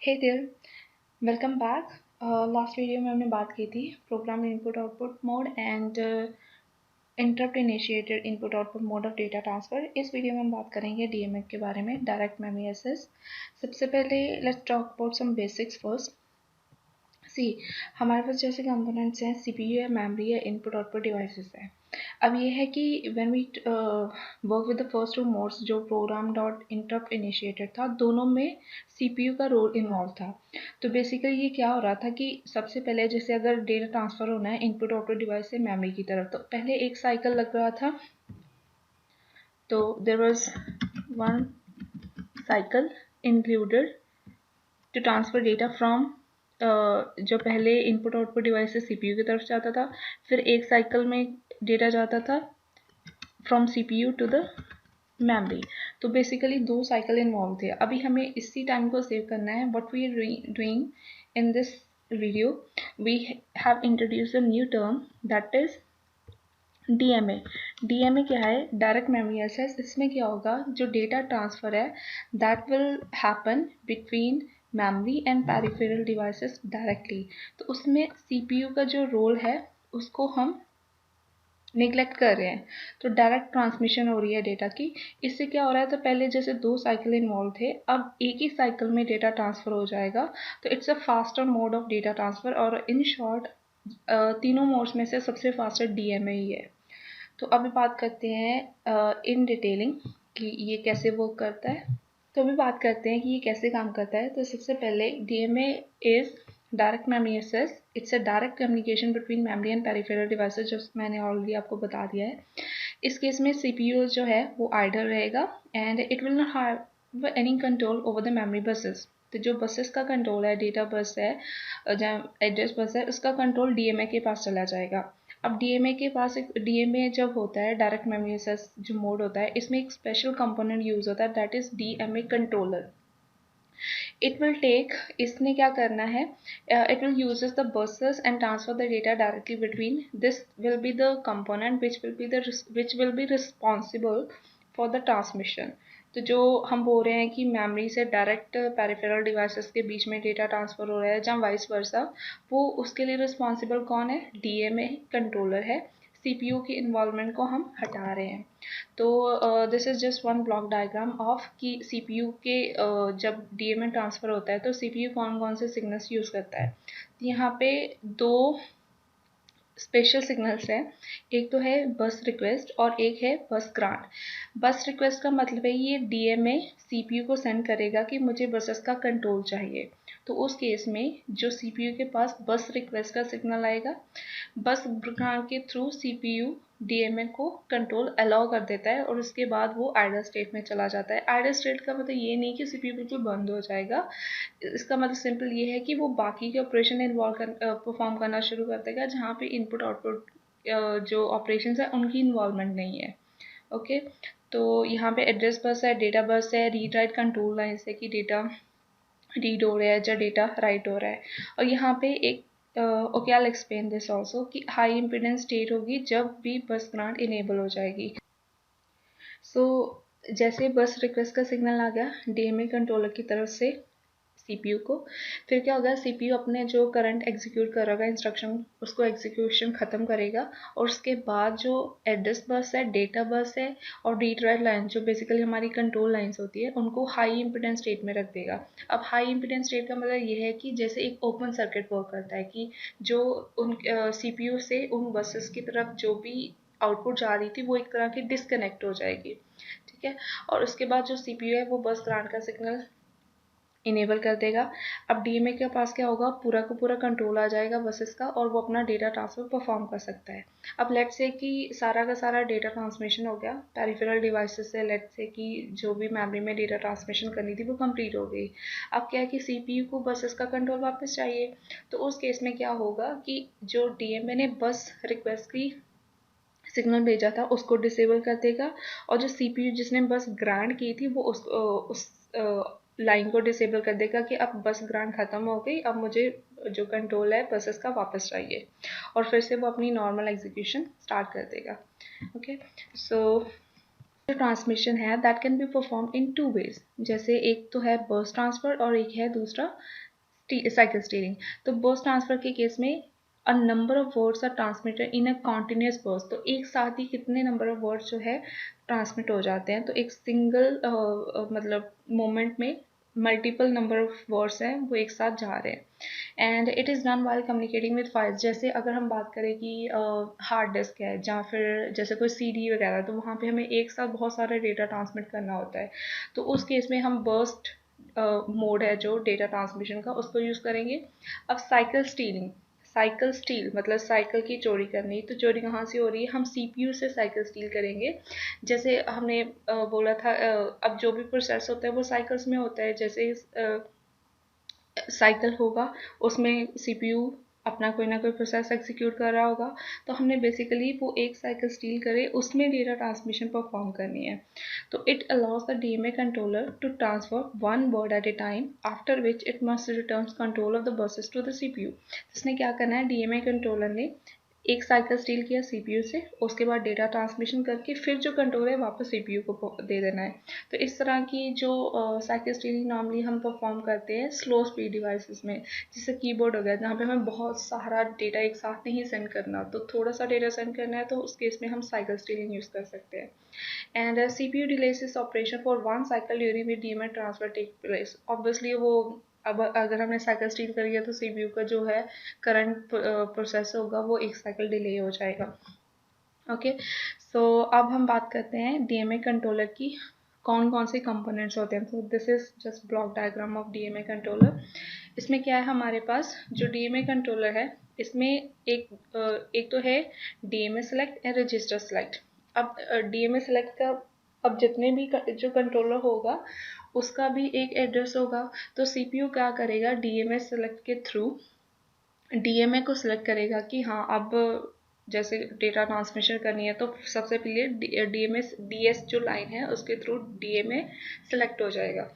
Hey there, welcome back. Last video में हमने बात की थी program input output mode and interrupt initiated input output mode of data transfer. इस वीडियो में हम बात करेंगे डीएमए के बारे में, डायरेक्ट मेमोरी एक्सेस। सबसे पहले let's talk about some basics first. See, हमारे पास जैसे कंपोनेंट्स हैं, सीपीयू है, मेमोरी है, इनपुट आउटपुट डिवाइसेस है। अब ये है कि when we work with the first two modes, जो प्रोग्राम डॉट इंटरप्ट इनिशिएटेड था, दोनों में सीपीयू का रोल इन्वॉल्व था। तो बेसिकली ये क्या हो रहा था कि सबसे पहले जैसे अगर डेटा ट्रांसफ़र होना है इनपुट आउटपुट डिवाइस से मेमोरी की तरफ, तो पहले एक साइकिल लग रहा था। तो there was one cycle included to transfer data from जो पहले इनपुट आउटपुट डिवाइस से सीपीयू की तरफ जाता था, फिर एक साइकिल में डेटा जाता था from CPU to the memory. तो बेसिकली दो साइकिल इन्वॉल्व थे। अभी हमें इसी टाइम को सेव करना है। What we are doing in this video, we have introduced a new term that is DMA. DMA क्या है? Direct memory access. इसमें क्या होगा, जो डेटा ट्रांसफ़र है that will happen between memory and peripheral devices directly. तो उसमें CPU का जो रोल है उसको हम निगलेक्ट कर रहे हैं। तो डायरेक्ट ट्रांसमिशन हो रही है डेटा की। इससे क्या हो रहा है, तो पहले जैसे दो साइकिल इन्वॉल्व थे, अब एक ही साइकिल में डेटा ट्रांसफ़र हो जाएगा। तो it's a faster mode of data transfer, और इन शॉर्ट तीनों मोड्स में से सबसे फास्टर डीएमए ही है। तो अभी बात करते हैं इन डिटेलिंग कि ये कैसे वर्क करता है। तो अभी बात करते हैं कि ये कैसे काम करता है। तो सबसे पहले DMA is direct memory access. It's a direct communication between memory and peripheral devices, जो मैंने ऑलरेडी आपको बता दिया है। इस केस में सीपीयू जो है वो आइडल रहेगा and it will not have any control over the memory buses. तो जो बसेस का कंट्रोल है, डेटा बस है, जहाँ एड्रेस बस है, उसका कंट्रोल डीएमए के पास चला जाएगा। अब डीएमए के पास एक डीएमए जब होता है, डायरेक्ट मेमोरी एक्सेस जो मोड होता है, इसमें एक स्पेशल कंपोनेंट यूज होता है that is DMA controller. It will take, इसने क्या करना है, it will uses the buses and transfer the data directly between. This will be the component which will be responsible for the transmission. तो जो हम बोल रहे हैं कि मेमोरी से डायरेक्ट पेरिफेरल डिवाइसेस के बीच में डेटा ट्रांसफ़र हो रहा है, जहाँ वाइस वर्सा, वो उसके लिए रिस्पॉन्सिबल कौन है? डीएमए कंट्रोलर है। सीपीयू की इन्वॉल्वमेंट को हम हटा रहे हैं। तो this is just one block diagram of कि सीपीयू के जब डीएमए ट्रांसफ़र होता है तो सीपीयू कौन कौन से सिग्नल्स यूज़ करता है। यहाँ पे दो स्पेशल सिग्नल्स हैं। एक तो है बस रिक्वेस्ट और एक है बस ग्रांट। बस रिक्वेस्ट का मतलब है ये डीएमए सीपीयू को सेंड करेगा कि मुझे बसेस का कंट्रोल चाहिए। तो उस केस में जो सीपीयू के पास बस रिक्वेस्ट का सिग्नल आएगा, बस ग्रांट के थ्रू सीपीयू डीएमए को कंट्रोल अलाउ कर देता है और उसके बाद वो आइडल स्टेट में चला जाता है। आइडल स्टेट का मतलब ये नहीं कि सीपीयू बिल्कुल बंद हो जाएगा। इसका मतलब सिंपल ये है कि वो बाकी के ऑपरेशन परफॉर्म करना शुरू कर देगा, जहाँ पे इनपुट आउटपुट जो ऑपरेशंस है उनकी इन्वॉल्वमेंट नहीं है। ओके, तो यहाँ पे एड्रेस बस है, डेटा बस है, रीड राइट कंट्रोल लाइन्स है कि डेटा रीड हो रहा है या डेटा राइट हो रहा है। और यहाँ पे एक okay, I will explain this also कि हाई इम्पीडेंस स्टेट होगी जब भी बस ग्रांट इनेबल हो जाएगी। सो जैसे बस रिक्वेस्ट का सिग्नल आ गया डीएमए कंट्रोलर की तरफ से सीपीयू को, फिर क्या होगा, सीपीयू अपने जो करंट एग्जीक्यूट कर रहा इंस्ट्रक्शन, उसको एग्जीक्यूशन ख़त्म करेगा और उसके बाद जो एड्रेस बस है, डेटा बस है और रीड राइट लाइन, जो बेसिकली हमारी कंट्रोल लाइन्स होती है, उनको हाई इम्पीडेंस स्टेट में रख देगा। अब हाई इम्पीडेंस स्टेट का मतलब ये है कि जैसे एक ओपन सर्किट वर्क करता है कि जो उन सीपीयू से उन बसेस की तरफ जो भी आउटपुट जा रही थी वो एक तरह की डिसकनेक्ट हो जाएगी। ठीक है, और उसके बाद जो सीपीयू है वो बस ग्रांट का सिग्नल इनेबल कर देगा। अब डीएमए के पास क्या होगा, पूरा का पूरा कंट्रोल आ जाएगा बसेस का और वो अपना डेटा ट्रांसफ़र परफॉर्म कर सकता है। अब लेट्स से कि सारा का सारा डेटा ट्रांसमिशन हो गया पेरिफेरल डिवाइसेस से, लेट्स से कि जो भी मेमोरी में डेटा ट्रांसमिशन करनी थी वो कंप्लीट हो गई। अब क्या है कि सीपीयू को बसेस का कंट्रोल वापस चाहिए। तो उस केस में क्या होगा कि जो डीएमए ने बस रिक्वेस्ट की सिग्नल भेजा था उसको डिसेबल कर देगा, और जो सीपीयू जिसने बस ग्रांट की थी वो उस लाइन को डिसेबल कर देगा कि अब बस ग्रांट ख़त्म हो गई, अब मुझे जो कंट्रोल है बसेस का वापस चाहिए, और फिर से वो अपनी नॉर्मल एग्जीक्यूशन स्टार्ट कर देगा। ओके, सो जो ट्रांसमिशन है that can be perform in two ways, जैसे एक तो है बर्स्ट ट्रांसफर और एक है दूसरा साइकिल स्टीयरिंग। तो बर्स्ट ट्रांसफर के केस में a number of words are transmitted in a continuous burst, तो एक साथ ही कितने नंबर ऑफ वर्ड्स जो है ट्रांसमिट हो जाते हैं, तो एक सिंगल मतलब मोमेंट में मल्टीपल नंबर ऑफ वर्ड्स हैं वो एक साथ जा रहे हैं। And it is done while communicating with files, जैसे अगर हम बात करें कि हार्ड डिस्क है या फिर जैसे कोई सीडी वगैरह, तो वहाँ पे हमें एक साथ बहुत सारा डेटा ट्रांसमिट करना होता है, तो उस केस में हम बर्स्ट मोड है जो डेटा ट्रांसमिशन का उसको यूज़ करेंगे। अब साइकिल स्टीलिंग, साइकिल स्टील मतलब साइकिल की चोरी करनी, तो चोरी कहाँ से हो रही है, हम सीपीयू से साइकिल स्टील करेंगे। जैसे हमने बोला था अब जो भी प्रोसेस होता है वो साइकिल्स में होता है, जैसे साइकिल होगा उसमें सीपीयू अपना कोई ना कोई प्रोसेस एग्जीक्यूट कर रहा होगा, तो हमने बेसिकली वो एक साइकिल स्टील करे उसमें डेटा ट्रांसमिशन परफॉर्म करनी है। तो it allows the DMA controller to transfer one word at a time, after which it must return control of the buses to the CPU. इसने क्या करना है, डीएमए कंट्रोलर ने एक साइकिल स्टील किया सीपीयू से, उसके बाद डेटा ट्रांसमिशन करके फिर जो कंट्रोल है वापस सीपीयू को दे देना है। तो इस तरह की जो साइकिल स्टीलिंग नॉर्मली हम परफॉर्म करते हैं स्लो स्पीड डिवाइसेस में, जैसे कीबोर्ड हो गया जहाँ पे हमें बहुत सारा डेटा एक साथ नहीं सेंड करना, तो थोड़ा सा डेटा सेंड करना है, तो उस केस में हम साइकिल स्टीलिंग यूज़ कर सकते हैं। एंड सीपीयू डिलेस इस operation for one cycle during which DMA transfer take place. Obviously वो अब अगर हमने साइकिल स्टील करी है तो सीपीयू का जो है करंट प्रोसेस होगा वो एक साइकिल डिले हो जाएगा। ओके, सो अब हम बात करते हैं डीएमए कंट्रोलर की कौन कौन से कंपोनेंट्स होते हैं। तो this is just block diagram of DMA controller. इसमें क्या है हमारे पास, जो डीएमए कंट्रोलर है इसमें एक तो है DMA select and register select. अब डीएमए सेलेक्ट का अब जितने भी जो कंट्रोलर होगा उसका भी एक एड्रेस होगा, तो सीपीयू क्या करेगा, डीएमए सेलेक्ट के थ्रू डीएमए को सिलेक्ट करेगा कि हाँ अब जैसे डेटा ट्रांसमिशन करनी है, तो सबसे पहले डीएमए डीएस जो लाइन है उसके थ्रू डीएमए सेलेक्ट हो जाएगा।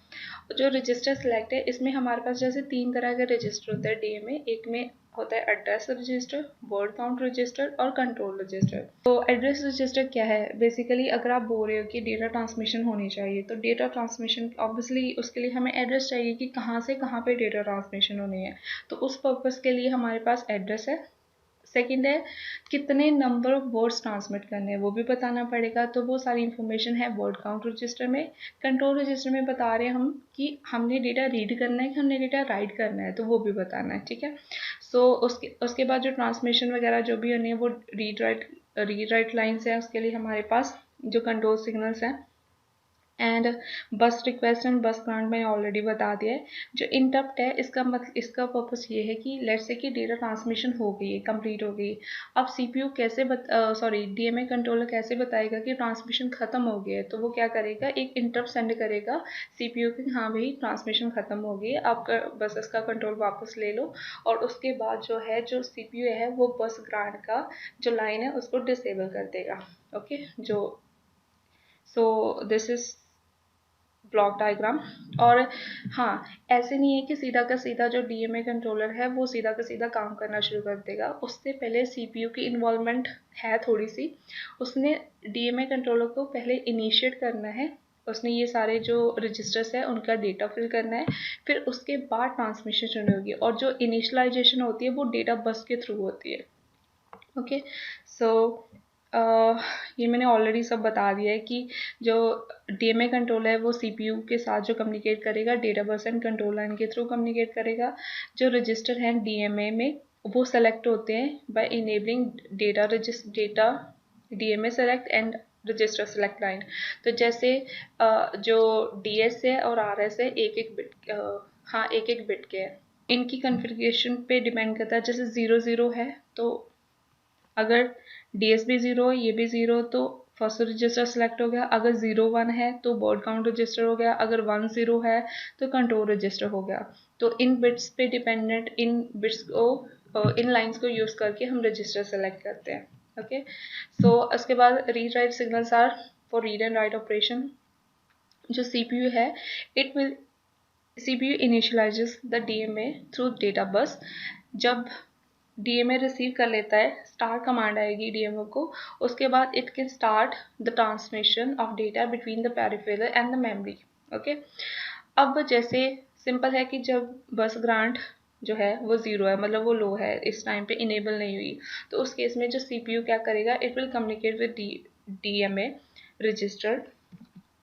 जो रजिस्टर सेलेक्ट है इसमें हमारे पास जैसे तीन तरह के रजिस्टर होते हैं डीएमए, एक में होता है address register, word count register और कंट्रोल रजिस्टर। तो एड्रेस रजिस्टर क्या है, बेसिकली अगर आप बोल रहे हो कि डेटा ट्रांसमिशन होनी चाहिए, तो डेटा ट्रांसमिशन ऑब्वियसली उसके लिए हमें एड्रेस चाहिए कि कहाँ से कहाँ पे डेटा ट्रांसमिशन होनी है, तो उस पर्पज़ के लिए हमारे पास एड्रेस है। सेकंड है कितने नंबर ऑफ वर्ड्स ट्रांसमिट करने हैं वो भी बताना पड़ेगा, तो वो सारी इंफॉर्मेशन है वर्ड काउंट रजिस्टर में। कंट्रोल रजिस्टर में बता रहे हैं हम कि हमने डेटा रीड करना है कि हमने डेटा राइट करना है, तो वो भी बताना है, ठीक है। सो उसके बाद जो ट्रांसमिशन वगैरह जो भी होनी है वो रीड राइट लाइन्स है, उसके लिए हमारे पास जो कंट्रोल सिग्नल्स हैं। एंड बस रिक्वेस्ट एंड बस कमांड मैंने ऑलरेडी बता दिया है। जो इंटरप्ट है इसका मतलब इसका पर्पस ये है कि लेट्स से कि डेटा ट्रांसमिशन हो गई है, कंप्लीट हो गई। अब सीपीयू कैसे डीएमए कंट्रोलर कैसे बताएगा कि ट्रांसमिशन खत्म हो गया है, तो वो क्या करेगा, एक इंटरप्ट सेंड करेगा सीपीयू की, हाँ भाई ट्रांसमिशन खत्म हो गई है, आपका बस इसका कंट्रोल वापस ले लो। और उसके बाद जो है जो सीपीयू है वो बस ग्रांट का जो लाइन है उसको डिसेबल कर देगा। ओके, जो so this is block diagram. और हाँ, ऐसे नहीं है कि सीधा का सीधा जो डीएमए कंट्रोलर है वो सीधा का सीधा काम करना शुरू कर देगा, उससे पहले सीपीयू की इन्वॉल्वमेंट है थोड़ी सी। उसने डीएमए कंट्रोलर को पहले इनिशिएट करना है, उसने ये सारे जो रजिस्टर्स है उनका डेटा फिल करना है, फिर उसके बाद ट्रांसमिशन शुरू होगी, और जो इनिशलाइजेशन होती है वो डेटा बस के थ्रू होती है। ओके, सो ये मैंने ऑलरेडी सब बता दिया है कि जो डीएमए कंट्रोलर है वो सीपीयू के साथ जो कम्युनिकेट करेगा data bus and control line के थ्रू कम्युनिकेट करेगा। जो रजिस्टर हैं डीएमए में वो सेलेक्ट होते हैं by enabling data DMA select and register select line. तो जैसे जो डीएस है और आरएस है एक एक बिट, हाँ एक एक बिट के हैं, इनकी कन्फिग्रेशन पे डिपेंड करता है। जैसे 0 0 है तो अगर डीएस भी 0 ये भी 0 तो फर्स्ट रजिस्टर सेलेक्ट हो गया, अगर 0 1 है तो वर्ड काउंट रजिस्टर हो गया, अगर 1 0 है तो कंट्रोल रजिस्टर हो गया। तो इन बिट्स पे डिपेंडेंट इन बिट्स को इन लाइंस को यूज़ करके हम रजिस्टर सेलेक्ट करते हैं। ओके, सो उसके बाद read write signals are for read and write operation. जो सीपीयू है it will CPU initializes the DMA through data bus। जब डीएमए रिसीव कर लेता है, स्टार्ट कमांड आएगी डीएमए को, उसके बाद it can start the transmission of data between the peripheral and the memory. Okay, अब जैसे सिंपल है कि जब बस ग्रांट जो है वो ज़ीरो है, मतलब वो लो है, इस टाइम पे इनेबल नहीं हुई, तो उस केस में जो सीपीयू क्या करेगा, it will communicate with DMA register,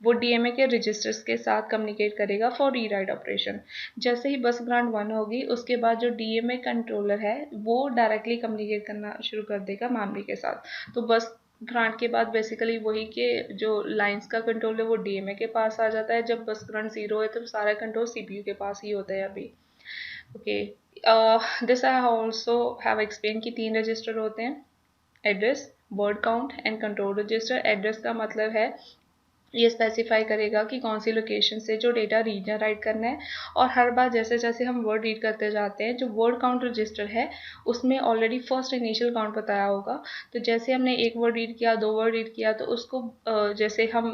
वो डीएमए के रजिस्टर्स के साथ कम्युनिकेट करेगा फॉर रीराइट ऑपरेशन। जैसे ही बस ग्रांट 1 होगी, उसके बाद जो डीएमए कंट्रोलर है वो डायरेक्टली कम्युनिकेट करना शुरू कर देगा मेमोरी के साथ। तो बस ग्रांट के बाद बेसिकली वही के जो लाइंस का कंट्रोल है वो डीएमए के पास आ जाता है। जब बस ग्रांट 0 है तो सारा कंट्रोल सीपीयू के पास ही होता है अभी। Okay, this I also have explain कि 3 रजिस्टर होते हैं, address, word count and control register. Address का मतलब है ये स्पेसिफाई करेगा कि कौन सी लोकेशन से जो डेटा रीड या राइट करना है, और हर बार जैसे जैसे हम वर्ड रीड करते जाते हैं, जो वर्ड काउंट रजिस्टर है उसमें ऑलरेडी फर्स्ट इनिशियल काउंट बताया होगा। तो जैसे हमने एक वर्ड रीड किया, 2 वर्ड रीड किया, तो उसको जैसे हम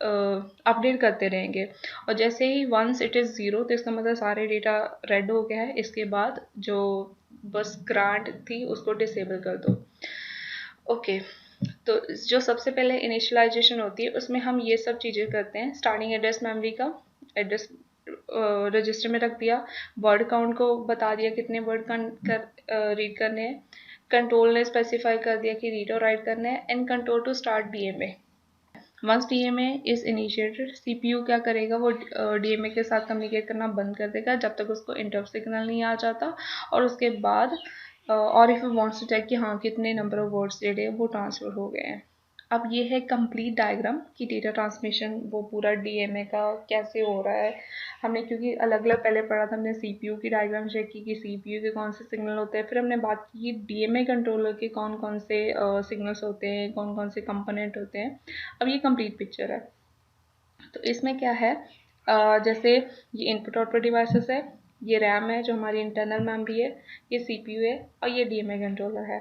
अपडेट करते रहेंगे, और जैसे ही वंस इट इज़ 0 तो इसका मतलब सारे डेटा रेड हो गया है, इसके बाद जो बस ग्रांट थी उसको डिसेबल कर दो। ओके, तो जो सबसे पहले इनिशियलाइजेशन होती है उसमें हम ये सब चीज़ें करते हैं। स्टार्टिंग एड्रेस मेमोरी का एड्रेस रजिस्टर में रख दिया, वर्ड काउंट को बता दिया कितने वर्ड रीड करने हैं, कंट्रोल ने स्पेसिफाई कर दिया कि रीड और राइट करना है, and control to start DMA. Once DMA is initiated, CPU क्या करेगा, वो डीएमए के साथ कम्युनिकेट करना बंद कर देगा जब तक उसको इंटरप्ट सिग्नल नहीं आ जाता, और उसके बाद और if you wants to check कि हाँ कितने नंबर ऑफ वर्ड्स डेटे वो ट्रांसफर हो गए हैं। अब ये है कंप्लीट डायग्राम कि डेटा ट्रांसमिशन वो पूरा डीएमए का कैसे हो रहा है। हमने क्योंकि अलग अलग पहले पढ़ा था, हमने सीपीयू की डायग्राम चेक की कि सीपीयू के कौन से सिग्नल होते हैं, फिर हमने बात की डीएमए कंट्रोलर के कौन कौन से सिग्नल्स होते हैं, कौन कौन से कंपोनेंट होते हैं। अब ये कंप्लीट पिक्चर है। तो इसमें क्या है, जैसे ये इनपुट आउटपुट डिवाइसेस है, ये रैम है जो हमारी इंटरनल मेमोरी है, ये सीपीयू है, और ये डीएमए कंट्रोलर है।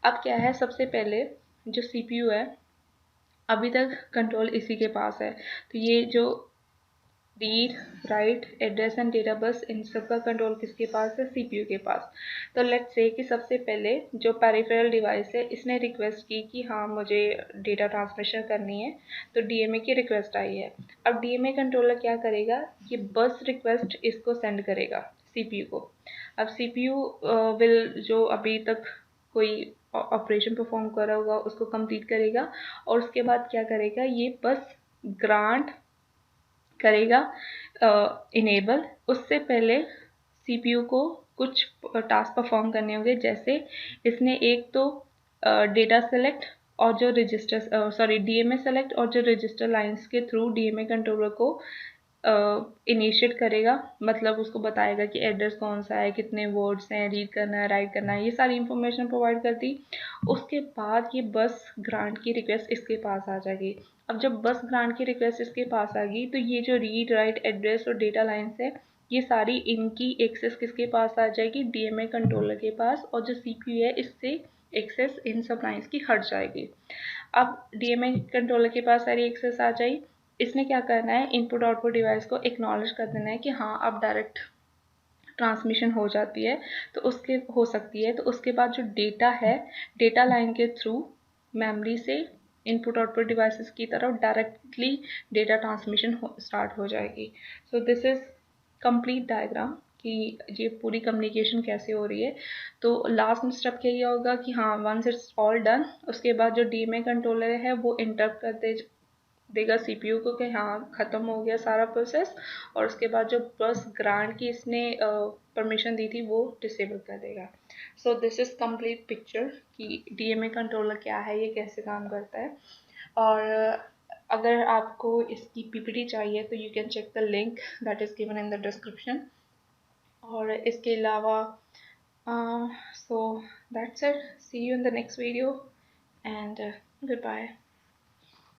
अब क्या है, सबसे पहले जो सीपीयू है अभी तक कंट्रोल इसी के पास है, तो ये जो read, write, address and data bus, इन सब का कंट्रोल किसके पास है, सीपीयू के पास। तो लेट्स से कि सबसे पहले जो पेरिफेरल डिवाइस है इसने रिक्वेस्ट की कि हाँ मुझे डेटा ट्रांसमिशन करनी है, तो डीएमए की रिक्वेस्ट आई है। अब डीएमए कंट्रोलर क्या करेगा, ये बस रिक्वेस्ट इसको सेंड करेगा सीपीयू को। अब सीपीयू विल जो अभी तक कोई ऑपरेशन परफॉर्म कर रहा होगा उसको कंप्लीट करेगा, और उसके बाद क्या करेगा, ये बस ग्रांट करेगा इनेबल। उससे पहले सीपीयू को कुछ टास्क परफॉर्म करने होंगे, जैसे इसने एक तो डेटा सेलेक्ट और जो रजिस्टर डीएमए सेलेक्ट और जो रजिस्टर लाइंस के थ्रू डीएमए कंट्रोलर को इनिशिएट करेगा, मतलब उसको बताएगा कि एड्रेस कौन सा है, कितने वर्ड्स हैं, रीड करना है, राइट करना है, ये सारी इंफॉर्मेशन प्रोवाइड कर दी। उसके बाद ये बस ग्रांट की रिक्वेस्ट इसके पास आ जाएगी। अब जब बस ग्रांट की रिक्वेस्ट इसके पास आ गई, तो ये जो रीड, राइट, एड्रेस और डेटा लाइन्स है, ये सारी इनकी एक्सेस किसके पास आ जाएगी, डीएमए कंट्रोलर के पास, और जो सीपीयू है इससे एक्सेस इन सब लाइन्स की हट जाएगी। अब डीएमए कंट्रोलर के पास सारी एक्सेस आ जाए, इसने क्या करना है, इनपुट आउटपुट डिवाइस को एक्नॉलेज कर देना है कि हाँ अब डायरेक्ट ट्रांसमिशन हो जाती है, तो उसके हो सकती है, तो उसके बाद जो डेटा है, डेटा लाइन के थ्रू मेमोरी से इनपुट आउटपुट डिवाइसेस की तरफ डायरेक्टली डेटा ट्रांसमिशन स्टार्ट हो जाएगी। So this is complete diagram कि ये पूरी कम्युनिकेशन कैसे हो रही है। तो लास्ट स्टेप क्या ये होगा कि हाँ वंस इट्स ऑल डन, उसके बाद जो डीएमए कंट्रोलर है वो इंटरप्ट कर देगा सीपीयू को कि हाँ ख़त्म हो गया सारा प्रोसेस, और उसके बाद जो बस ग्रांट की इसने परमिशन दी थी वो डिसेबल कर देगा। So this is complete picture कि डीएमए कंट्रोलर क्या है, ये कैसे काम करता है। और अगर आपको इसकी पीपीटी चाहिए तो you can check the link that is given in the description. और इसके अलावा so that's it, see you in the next video and good bye.